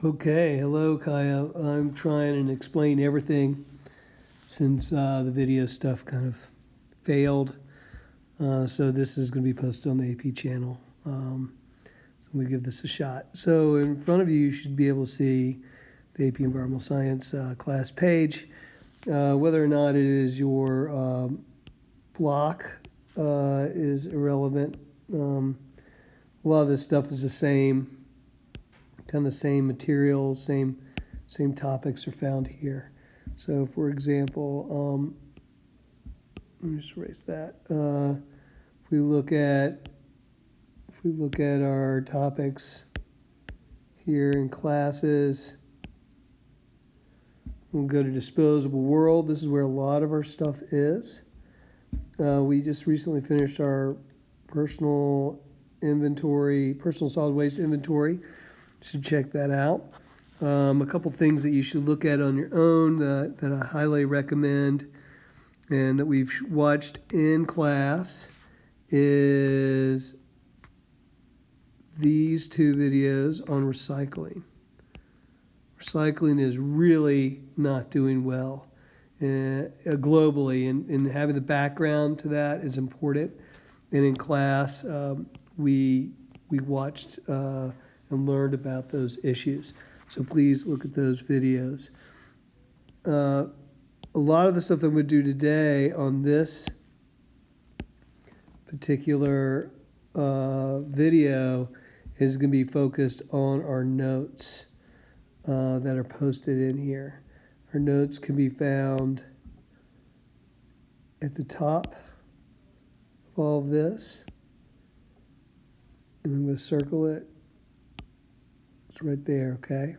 Okay, hello Kaya. I'm trying and explain everything since the video stuff kind of failed. So this is going to be posted on the AP channel. So we give this a shot. So in front of you, you should be able to see the AP Environmental Science class page. Whether or not it is your block is irrelevant. A lot of this stuff is the same. Kind of the same materials, same topics are found here. So, for example, let me just erase that. If we look at our topics here in classes, we'll go to disposable world. This is where a lot of our stuff is. We just recently finished our personal solid waste inventory. Should check that out. A couple things that you should look at on your own that I highly recommend and that we've watched in class is these two videos on recycling. Recycling is really not doing well globally, and having the background to that is important. And in class, we watched and learned about those issues. So please look at those videos. A lot of the stuff that I'm going to do today on this particular video is going to be focused on our notes that are posted in here. Our notes can be found at the top of all of this. And I'm going to circle it. It's right there, okay?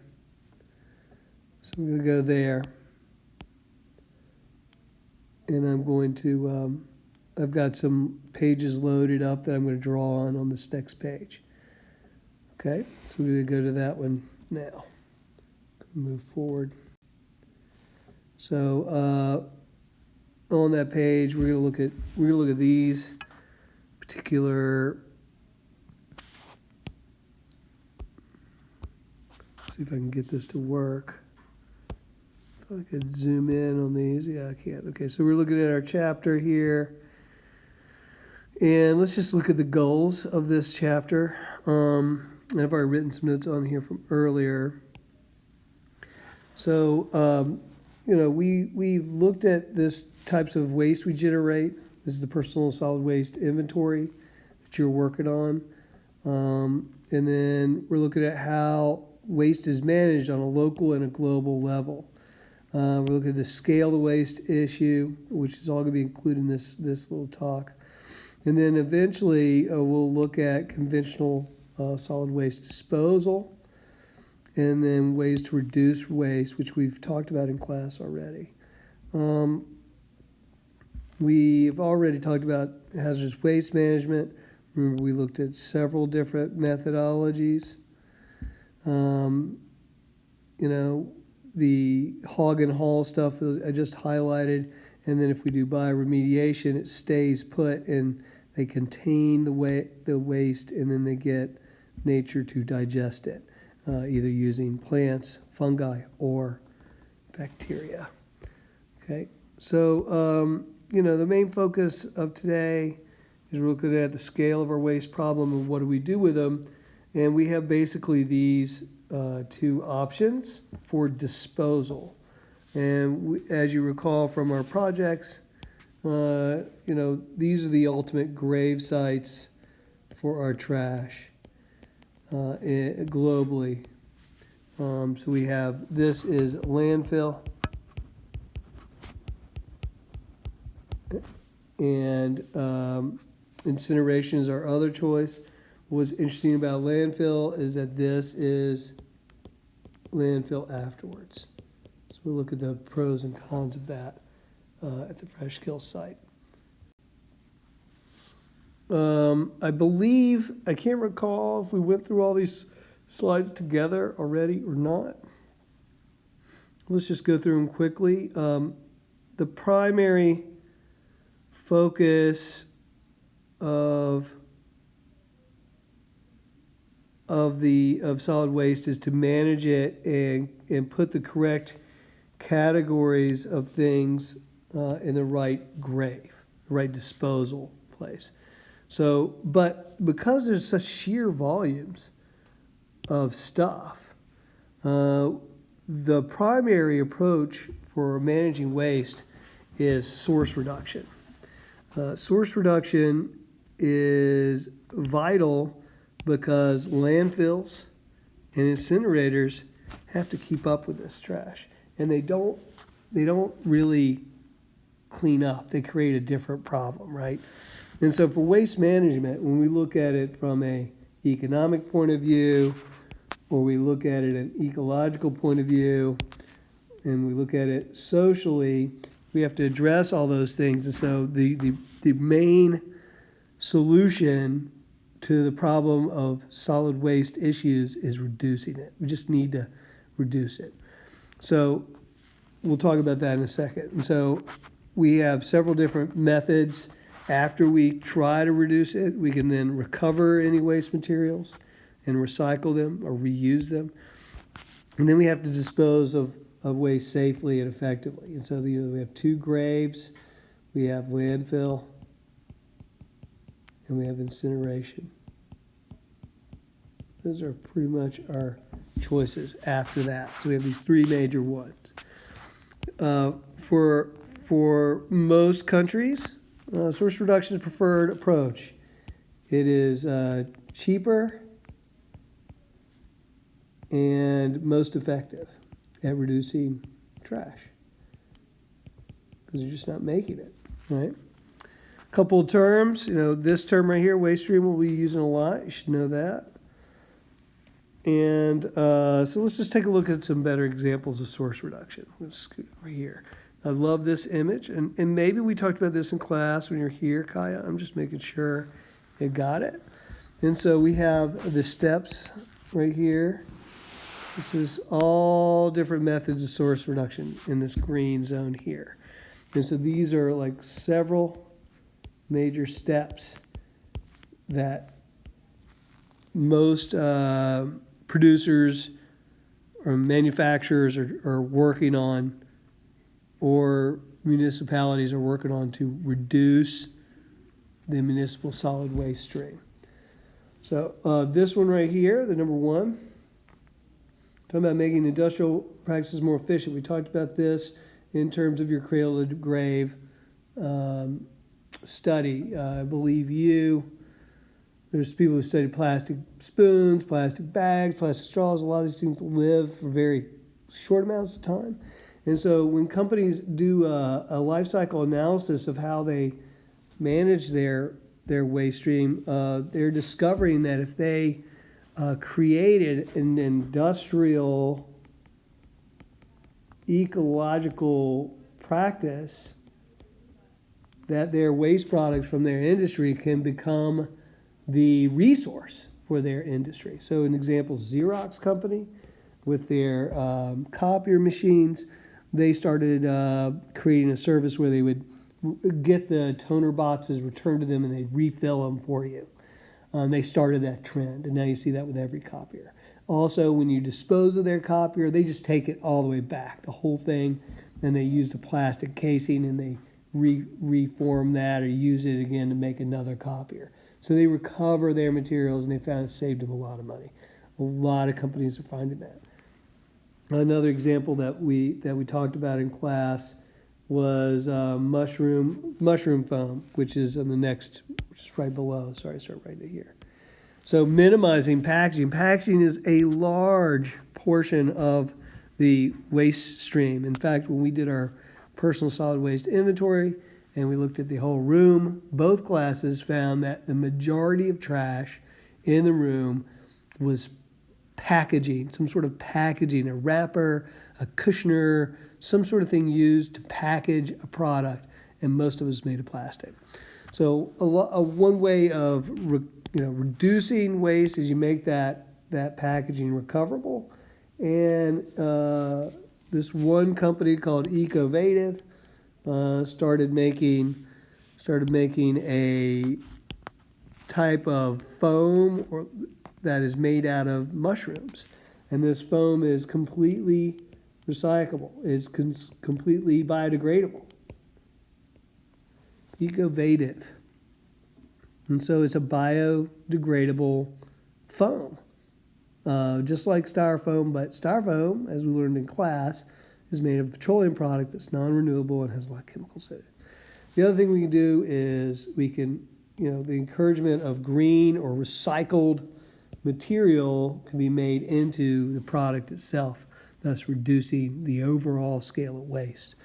So I'm going to go there. And I'm going to, I've got some pages loaded up that I'm going to draw on this next page. Okay, so we're going to go to that one now. Move forward. So on that page, we're going to look at these particular. See if I can get this to work. If I could zoom in on these. Yeah, I can't. Okay, so we're looking at our chapter here. And let's just look at the goals of this chapter. I've already written some notes on here from earlier. So, we've looked at this types of waste we generate. This is the personal solid waste inventory that you're working on. And then we're looking at how waste is managed on a local and a global level. We're looking at the scale of the waste issue, which is all going to be included in this little talk. And then eventually we'll look at conventional solid waste disposal, and then ways to reduce waste, which we've talked about in class already. We've already talked about hazardous waste management. Remember, we looked at several different methodologies. The hog and haul stuff I just highlighted, and then if we do bioremediation, it stays put and they contain the waste, and then they get nature to digest it, either using plants, fungi, or bacteria. Okay, so the main focus of today is we're looking at the scale of our waste problem and what do we do with them. And we have basically these two options for disposal. And as you recall from our projects, these are the ultimate grave sites for our trash globally. So we have, this is landfill. And incineration is our other choice. What's interesting about landfill is that this is landfill afterwards. So we'll look at the pros and cons of that at the fresh kill site. I believe, I can't recall if we went through all these slides together already or not. Let's just go through them quickly. The primary focus of of solid waste is to manage it and put the correct categories of things in the right grave, the right disposal place. So, but because there's such sheer volumes of stuff, the primary approach for managing waste is source reduction. Source reduction is vital because landfills and incinerators have to keep up with this trash, and they don't really clean up. They create a different problem, right? And so for waste management, when we look at it from an economic point of view, or we look at it an ecological point of view, and we look at it socially, we have to address all those things. And so the main solution to the problem of solid waste issues is reducing it. We just need to reduce it. So we'll talk about that in a second. And so we have several different methods. After we try to reduce it, we can then recover any waste materials and recycle them or reuse them. And then we have to dispose of waste safely and effectively. And so we have two graves, we have landfill, and we have incineration. Those are pretty much our choices after that. So we have these three major ones. For most countries, source reduction is preferred approach. It is cheaper and most effective at reducing trash because you're just not making it, right? A couple of terms, this term right here, waste stream, we'll be using a lot. You should know that. And so let's just take a look at some better examples of source reduction. Let's scoot over here. I love this image, and maybe we talked about this in class when you're here, Kaya. I'm just making sure you got it. And so we have the steps right here. This is all different methods of source reduction in this green zone here. And so these are like several major steps that most producers or manufacturers are working on, or municipalities are working on to reduce the municipal solid waste stream. So this one right here, the number one, talking about making industrial practices more efficient. We talked about this in terms of your cradle to grave study. I believe there's people who study plastic spoons, plastic bags, plastic straws. A lot of these things live for very short amounts of time. And so when companies do a life cycle analysis of how they manage their waste stream, they're discovering that if they created an industrial ecological practice, that their waste products from their industry can become the resource for their industry. So an example, Xerox company with their copier machines, they started creating a service where they would get the toner boxes returned to them and they'd refill them for you. They started that trend, and now you see that with every copier. Also, when you dispose of their copier, they just take it all the way back, the whole thing, and they use the plastic casing and they reform that or use it again to make another copier. So they recover their materials, and they found it saved them a lot of money. A lot of companies are finding that. Another example that we talked about in class was mushroom foam, which is on the next, which is right below. Sorry, start right here. So minimizing packaging. Packaging is a large portion of the waste stream. In fact, when we did our personal solid waste inventory and we looked at the whole room, both classes found that the majority of trash in the room was packaging, some sort of packaging, a wrapper, a cushioner, some sort of thing used to package a product, and most of it is made of plastic. So one way of reducing waste is you make that packaging recoverable. And this one company called Ecovative started making a type of foam or that is made out of mushrooms. And this foam is completely recyclable. It's completely biodegradable. Ecovative. And so it's a biodegradable foam. Just like styrofoam, but styrofoam, as we learned in class, is made of a petroleum product that's non-renewable and has a lot of chemicals in it. The other thing we can do is we can, the encouragement of green or recycled material can be made into the product itself, thus reducing the overall scale of waste.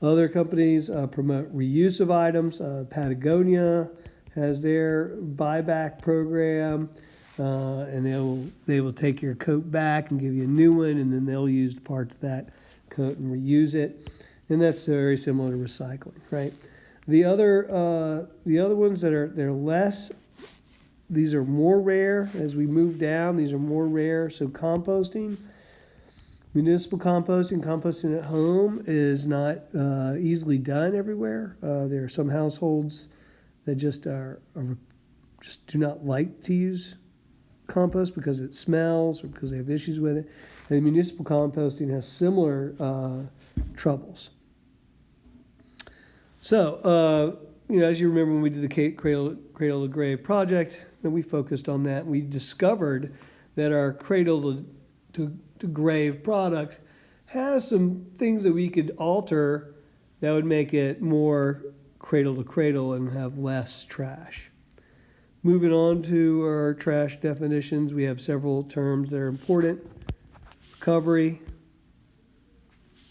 Other companies promote reuse of items. Patagonia has their buyback program, and they will take your coat back and give you a new one, and then they'll use the parts of that coat and reuse it. And that's very similar to recycling, right? The other ones they're less. These are more rare as we move down. These are more rare. So composting, municipal composting at home is not easily done everywhere. There are some households that just do not like to use compost because it smells or because they have issues with it. And municipal composting has similar troubles. So, as you remember when we did the Cradle to Grave project, we focused on that. We discovered that our Cradle to Grave product has some things that we could alter that would make it more cradle to cradle and have less trash. Moving on to our trash definitions, we have several terms that are important. Recovery,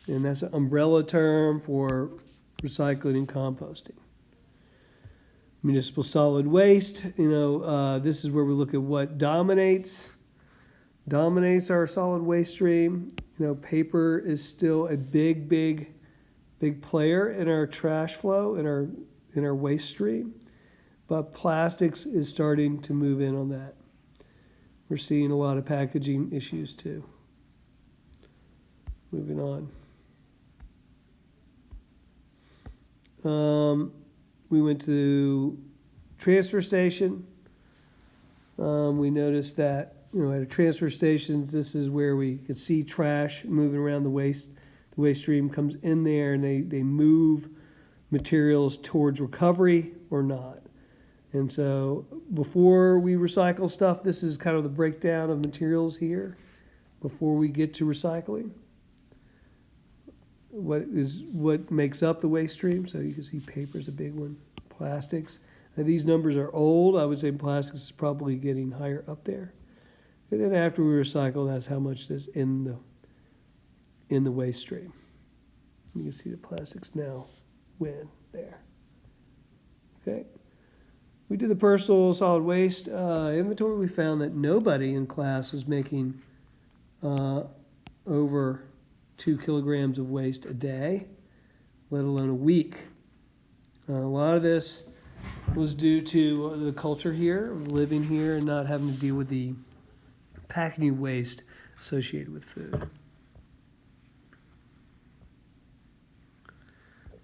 and that's an umbrella term for recycling and composting. Municipal solid waste, this is where we look at what dominates our solid waste stream. Paper is still a big player in our trash flow, in our waste stream, but plastics is starting to move in on that. We're seeing a lot of packaging issues too. Moving on. We went to transfer station. We noticed that, at a transfer stations, this is where we could see trash moving around the waste. The waste stream comes in there and they move materials towards recovery or not. And so before we recycle stuff, this is kind of the breakdown of materials here before we get to recycling. What makes up the waste stream? So you can see paper is a big one. Plastics. Now these numbers are old. I would say plastics is probably getting higher up there. And then after we recycle, that's how much is in the waste stream. You can see the plastics now win there. Okay. We did the personal solid waste inventory. We found that nobody in class was making over 2 kilograms of waste a day, let alone a week. A lot of this was due to the culture here, living here, and not having to deal with the packaging waste associated with food.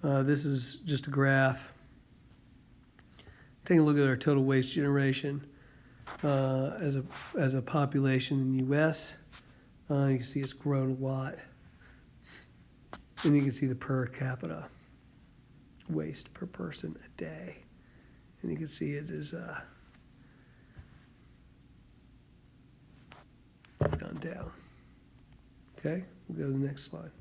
This is just a graph. Taking a look at our total waste generation as a population in the U.S. You can see it's grown a lot. And you can see the per capita waste per person a day. And you can see it is it's gone down. Okay, we'll go to the next slide.